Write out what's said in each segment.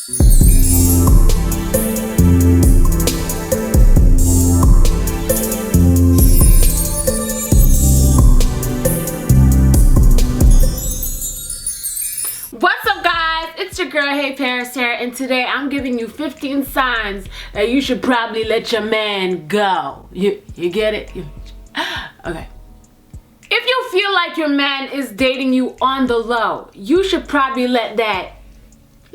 What's up, guys? It's your girl HeyParis here, and today I'm giving you 15 signs that you should probably let your man go. You get it? Okay. If you feel like your man is dating you on the low, you should probably let that.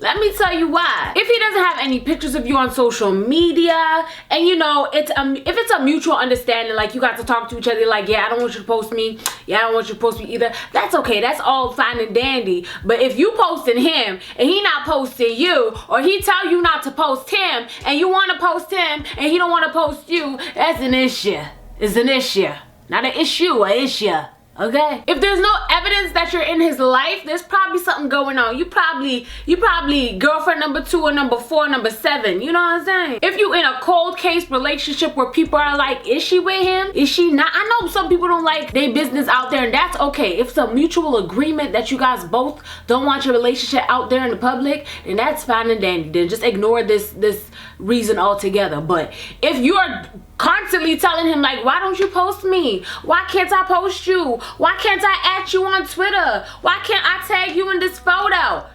Let me tell you why. If he doesn't have any pictures of you on social media, and you know, if it's a mutual understanding, like you got to talk to each other, like, yeah, I don't want you to post me, yeah, I don't want you to post me either, that's okay, that's all fine and dandy. But if you posting him, and he not posting you, or he tell you not to post him, and you want to post him, and he don't want to post you, that's an issue. It's an issue. Not an issue, an issue. Okay? If there's no evidence that you're in his life, there's probably something going on. You probably girlfriend number 2 or number 4, number 7. You know what I'm saying? If you in a cold case relationship where people are like, is she with him? Is she not? I know some people don't like their business out there, and that's okay. If it's a mutual agreement that you guys both don't want your relationship out there in the public, then that's fine and dandy. Then just ignore this reason altogether. But if you're constantly telling him, like, why don't you post me? Why can't I post you? Why can't I at you on Twitter? Why can't I tag you in this photo?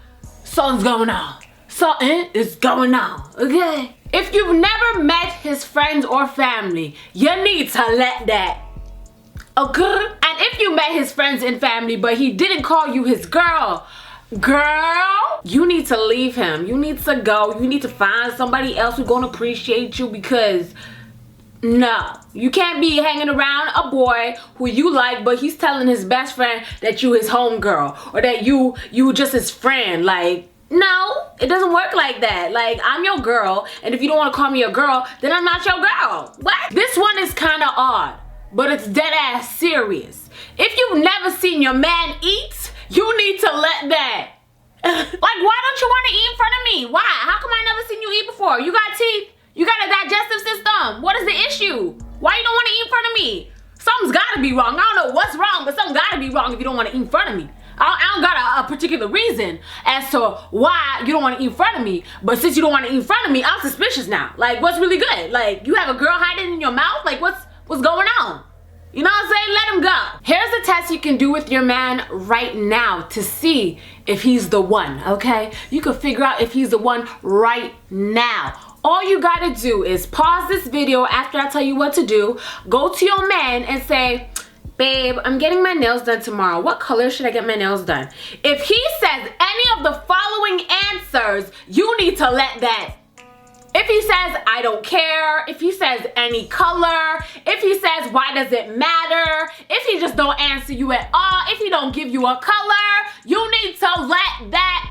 Something's going on. Something is going on, okay? If you've never met his friends or family, you need to let that. Okay? And if you met his friends and family, but he didn't call you his girl, you need to leave him. You need to go. You need to find somebody else who's gonna appreciate you, because no, you can't be hanging around a boy who you like, but he's telling his best friend that you his homegirl, or that you just his friend. Like, no, it doesn't work like that. Like, I'm your girl, and if you don't want to call me your girl, then I'm not your girl. What? This one is kind of odd, but it's dead ass serious. If you've never seen your man eat, you need to let that. Like, why don't you want to eat in front of me? Why? How come I never seen you eat before? You got teeth? You got a digestive system? What is the issue? Why you don't want to eat in front of me? Something's gotta be wrong. I don't know what's wrong, but something gotta be wrong if you don't want to eat in front of me. I don't got a particular reason as to why you don't want to eat in front of me, but since you don't want to eat in front of me, I'm suspicious now. Like, what's really good? Like, you have a girl hiding in your mouth? Like, what's going on? You know what I'm saying? Let him go. Here's a test you can do with your man right now to see if he's the one, okay? You can figure out if he's the one right now. All you gotta do is pause this video after I tell you what to do, go to your man and say, babe, I'm getting my nails done tomorrow. What color should I get my nails done? If he says any of the following answers, you need to let that. If he says, I don't care, if he says any color, if he says, why does it matter, if he just don't answer you at all, if he don't give you a color, you need to let that.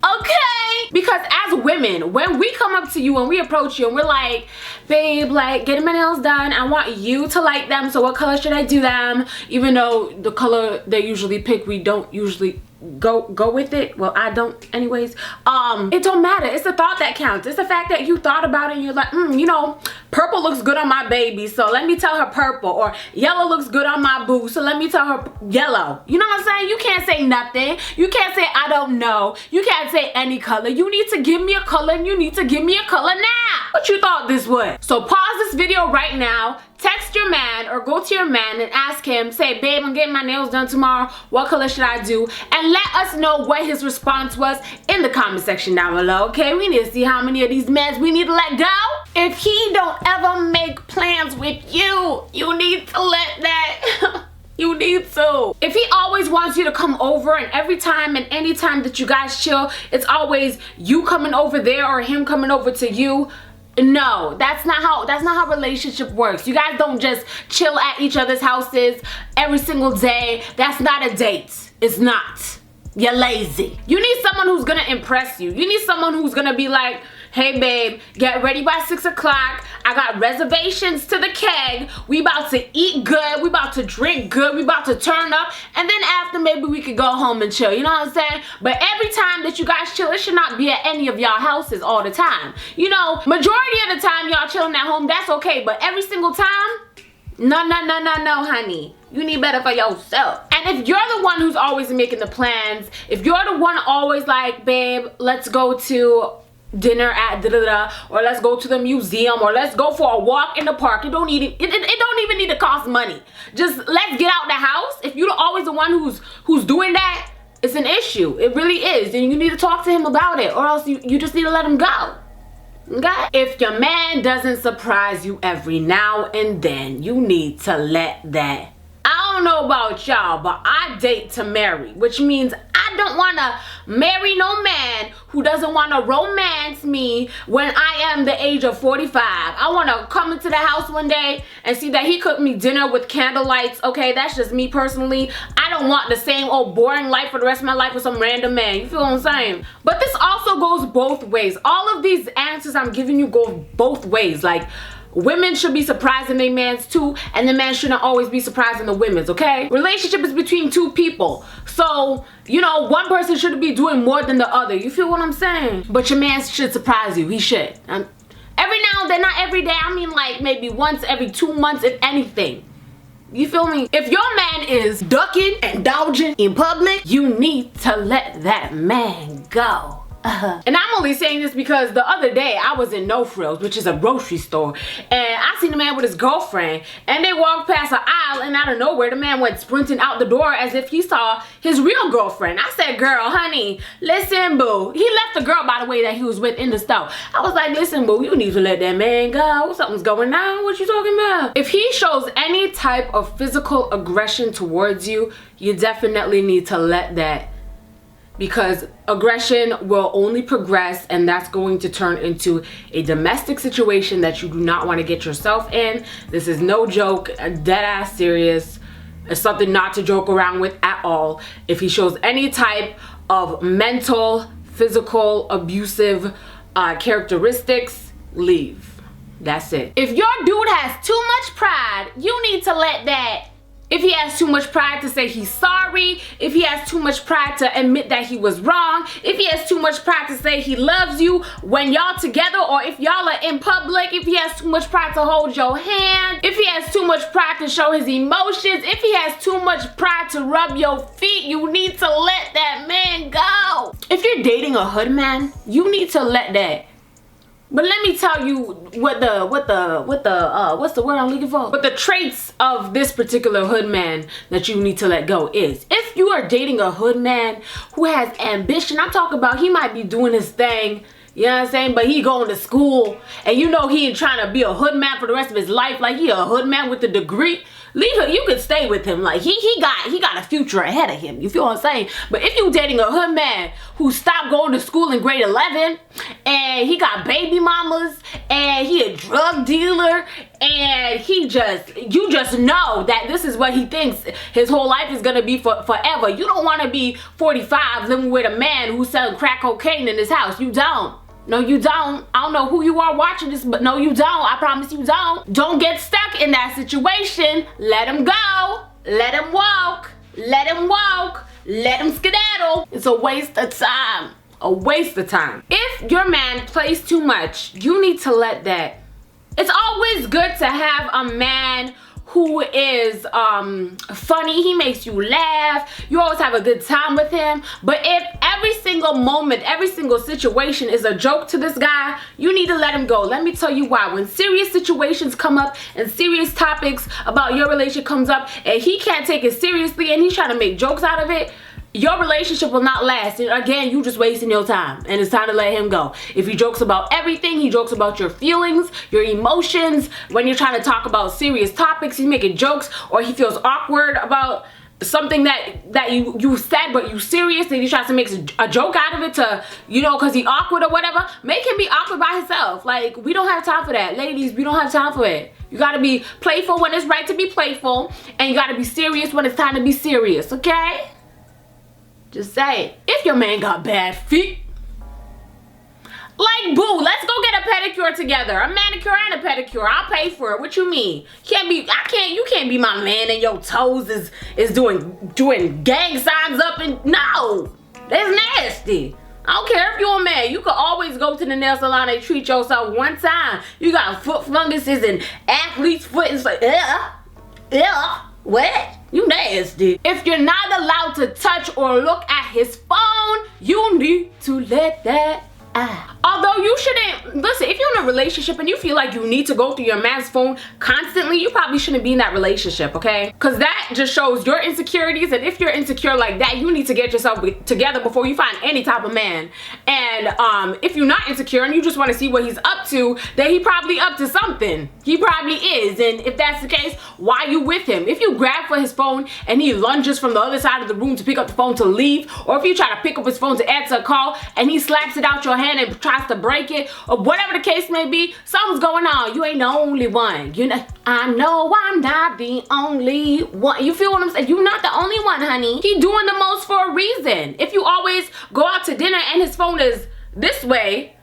Okay? Because as women, when we come up to you and we approach you and we're like, babe, like, getting my nails done, I want you to like them, so what color should I do them? Even though the color they usually pick, we don't usually go with it. Well, I don't anyways. It don't matter. It's the thought that counts. It's the fact that you thought about it and you're like, you know, purple looks good on my baby, so let me tell her purple. Or yellow looks good on my boo, so let me tell her yellow. You know what I'm saying? You can't say nothing. You can't say I don't know. You can't say any color. You need to give me a color, and you need to give me a color now. What you thought this was? So pause this video right now. Text your man or go to your man and ask him, say, babe, I'm getting my nails done tomorrow. What color should I do? And let us know what his response was in the comment section down below, okay? We need to see how many of these men we need to let go. If he don't ever make plans with you, you need to let that. You need to. If he always wants you to come over, and every time and any time that you guys chill, it's always you coming over there or him coming over to you, no, that's not how relationship works. You guys don't just chill at each other's houses every single day. That's not a date. It's not. You're lazy. You need someone who's gonna impress you. You need someone who's gonna be like, hey babe, get ready by 6 o'clock. I got reservations to the keg. We about to eat good. We about to drink good. We about to turn up. And then after, maybe we could go home and chill. You know what I'm saying? But every time that you guys chill, it should not be at any of y'all houses all the time. You know, majority of the time y'all chilling at home, that's okay. But every single time, No, no, no, no, no, honey. You need better for yourself. And if you're the one who's always making the plans, if you're the one always like, babe, let's go to dinner at da-da-da, or let's go to the museum, or let's go for a walk in the park. It don't even need to cost money. Just let's get out the house. If you're always the one who's doing that, it's an issue. It really is. And you need to talk to him about it, or else you just need to let him go. Okay? If your man doesn't surprise you every now and then, you need to let that. I don't know about y'all, but I date to marry, which means I don't want to marry no man who doesn't want to romance me when I am the age of 45. I want to come into the house one day and see that he cooked me dinner with candlelights. Okay, that's just me personally. I don't want the same old boring life for the rest of my life with some random man. You feel what I'm saying? But this also goes both ways. All of these answers I'm giving you go both ways. Like, women should be surprising their mans too, and the man shouldn't always be surprising the women's, okay? Relationship is between two people. So, you know, one person shouldn't be doing more than the other. You feel what I'm saying? But your man should surprise you. He should. Every now and then, not every day. I mean, like, maybe once every 2 months, if anything. You feel me? If your man is ducking and dodging in public, you need to let that man go. And I'm only saying this because the other day I was in No Frills, which is a grocery store, and I seen a man with his girlfriend, and they walked past an aisle, and out of nowhere the man went sprinting out the door as if he saw his real girlfriend. I said, girl, honey, listen, boo. He left the girl, by the way, that he was with in the store. I was like, listen, boo, you need to let that man go. Something's going on. What you talking about? If he shows any type of physical aggression towards you, you definitely need to let that, because aggression will only progress, and that's going to turn into a domestic situation that you do not want to get yourself in. This is no joke, dead ass serious. It's something not to joke around with at all. If he shows any type of mental, physical, abusive characteristics, leave. That's it. If your dude has too much pride, you need to let that. If he has too much pride to say he's sorry, if he has too much pride to admit that he was wrong, if he has too much pride to say he loves you when y'all together, or if y'all are in public, if he has too much pride to hold your hand, if he has too much pride to show his emotions, if he has too much pride to rub your feet, you need to let that man go. If you're dating a hood man, you need to let that. But let me tell you what's the word I'm looking for? What the traits of this particular hood man that you need to let go is. If you are dating a hood man who has ambition, I'm talking about he might be doing his thing, you know what I'm saying, but he going to school, and you know he ain't trying to be a hood man for the rest of his life, like he a hood man with a degree. Leave him. You could stay with him. Like he got a future ahead of him. You feel what I'm saying? But if you dating a hood man who stopped going to school in grade 11, and he got baby mamas, and he a drug dealer, and you just know that this is what he thinks his whole life is gonna be forever. You don't want to be 45 living with a man who's selling crack cocaine in his house. You don't. No, you don't. I don't know who you are watching this, but no, you don't. I promise you don't. Don't get stuck in that situation. Let him go. Let him walk. Let him walk. Let him skedaddle. It's a waste of time. A waste of time. If your man plays too much, you need to let that. It's always good to have a man who is funny. He makes you laugh. You always have a good time with him. But if every single moment, every single situation is a joke to this guy, you need to let him go. Let me tell you why. When serious situations come up and serious topics about your relationship comes up, and he can't take it seriously and he's trying to make jokes out of it, your relationship will not last. And again, you just wasting your time, and it's time to let him go. If he jokes about everything, he jokes about your feelings, your emotions. When you're trying to talk about serious topics, he's making jokes, or he feels awkward about something that you said but you serious, and he tries to make a joke out of it to, you know, because he awkward or whatever. Make him be awkward by himself. Like, we don't have time for that. Ladies, we don't have time for it. You gotta be playful when it's right to be playful, and you gotta be serious when it's time to be serious, okay? Just say it. If your man got bad feet, like, boo, let's go get a pedicure together. A manicure and a pedicure. I'll pay for it. What you mean? You can't be my man and your toes is doing gang signs up, and no. That's nasty. I don't care if you're a man. You could always go to the nail salon and treat yourself one time. You got foot funguses and athlete's foot, and it's like, Yeah, what? You nasty. If you're not allowed to touch or look at his phone, you need to let that out. Although you shouldn't, listen, if you're in a relationship and you feel like you need to go through your man's phone constantly, you probably shouldn't be in that relationship, okay? Because that just shows your insecurities, and if you're insecure like that, you need to get yourself together before you find any type of man. And if you're not insecure and you just want to see what he's up to, then he probably up to something. He probably is, and if that's the case, why you with him? If you grab for his phone and he lunges from the other side of the room to pick up the phone to leave, or if you try to pick up his phone to answer a call and he slaps it out your hand and tries to break it, or whatever the case may be, something's going on. You ain't the only one. You know, I know I'm not the only one. You feel what I'm saying? You're not the only one, honey. He doing the most for a reason. If you always go out to dinner and his phone is this way,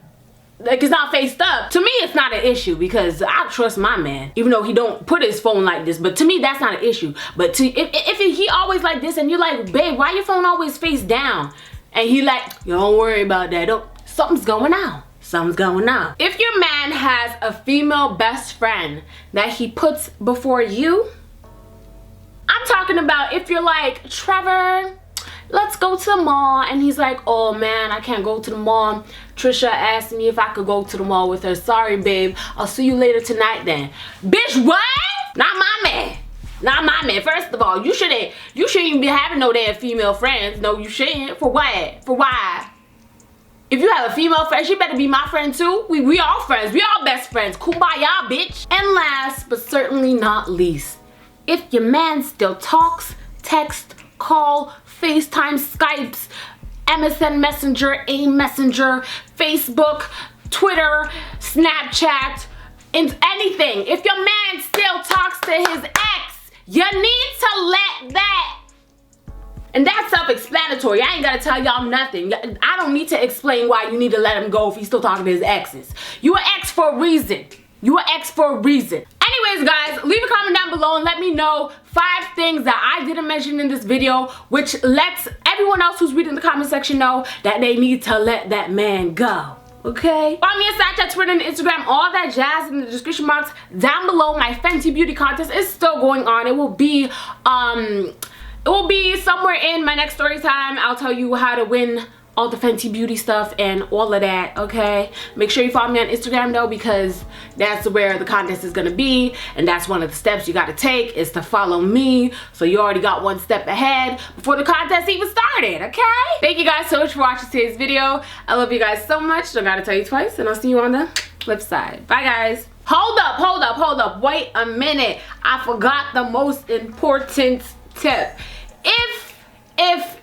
like it's not faced up, to me it's not an issue, because I trust my man, even though he don't put his phone like this. But to me that's not an issue. But if he always like this and you're like, babe, why your phone always face down? And he like, don't worry about that. Something's going on. Something's going on. If your man has a female best friend that he puts before you, I'm talking about if you're like, Trevor, let's go to the mall, and he's like, oh man, I can't go to the mall. Trisha asked me if I could go to the mall with her. Sorry, babe. I'll see you later tonight then. Bitch, what? Not my man. Not my man. First of all, you shouldn't even be having no damn female friends. No, you shouldn't. For what? For why? If you have a female friend, she better be my friend too. We all friends. We all best friends. Kumbaya, bitch. And last but certainly not least, if your man still talks, text, call, FaceTime, Skypes, MSN Messenger, AIM Messenger, Facebook, Twitter, Snapchat, and anything. If your man still talks to his ex, you need to let that. And that's self-explanatory. I ain't gotta tell y'all nothing. I don't need to explain why you need to let him go if he's still talking to his exes. You an ex for a reason. You an ex for a reason. Anyways, guys, leave a comment down below and let me know 5 things that I didn't mention in this video, which lets everyone else who's reading the comment section know that they need to let that man go. Okay? Follow me on Snapchat, Twitter, and Instagram, all that jazz in the description box down below. My Fenty Beauty contest is still going on. It will be somewhere in my next story time. I'll tell you how to win all the Fenty Beauty stuff and all of that, okay? Make sure you follow me on Instagram though, because that's where the contest is gonna be, and that's one of the steps you gotta take, is to follow me. So you already got one step ahead before the contest even started, okay? Thank you guys so much for watching today's video. I love you guys so much. Don't gotta tell you twice, and I'll see you on the flip side. Bye, guys. Hold up. Wait a minute. I forgot the most important tip.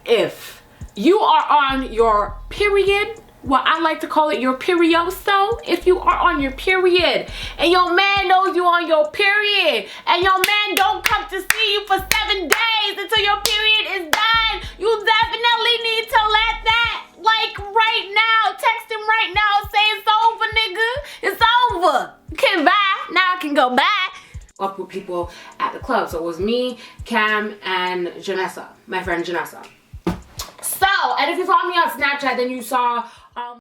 If you are on your period, well, I like to call it your perioso. If you are on your period and your man knows you on your period and your man don't come to see you for 7 days until your period is done, you definitely need to let that, like, right now. Text him right now. Say it's over, nigga. It's over. Okay, bye. Now I can go back. Up with people at the club. So it was me, Cam, and Janessa, my friend Janessa. So, and if you follow me on Snapchat, then you saw